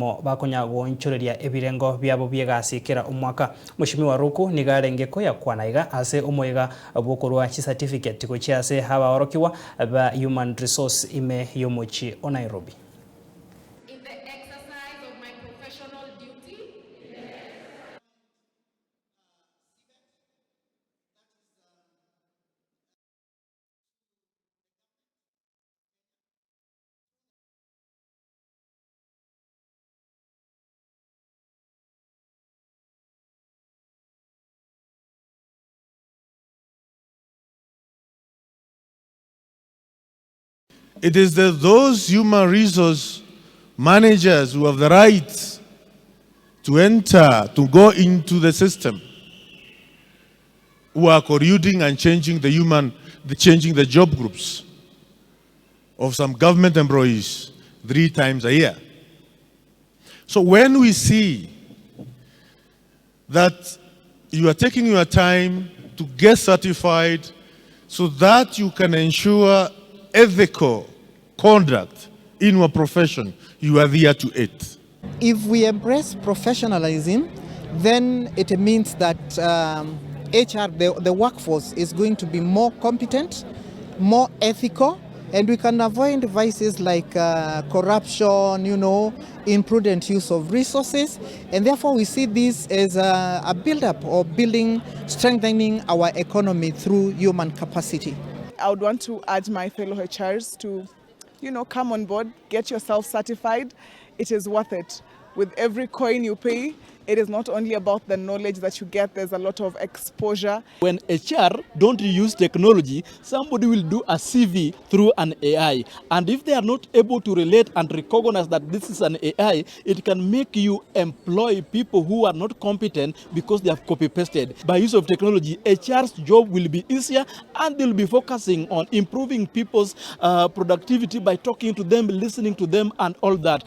barimo bakonya gonchoreria ebirengo byabo byegasikira umwaka. Mheshimiwa Ruku nigarengeko ya kwanaiga ase omoiga bokorwa chi certificate ko chiase haba orokiwa ba human resource ime yomochi o Nairobi. In the exercise of my professional duty, it is those human resource managers who have the right to enter, to go into the system, who are colluding and changing the job groups of some government employees 3 times a year. So when we see that you are taking your time to get certified so that you can ensure ethical conduct in your profession, you are there to aid. If we embrace professionalism, then it means that HR, the workforce, is going to be more competent, more ethical, and we can avoid vices like corruption, imprudent use of resources, and therefore we see this as a build-up or strengthening our economy through human capacity. I would want to urge my fellow HRs to, come on board, get yourself certified. It is worth it. With every coin you pay, it is not only about the knowledge that you get, there's a lot of exposure. When HR don't use technology, somebody will do a CV through an AI. And if they are not able to relate and recognize that this is an AI, it can make you employ people who are not competent because they have copy-pasted. By use of technology, HR's job will be easier and they'll be focusing on improving people's productivity by talking to them, listening to them and all that.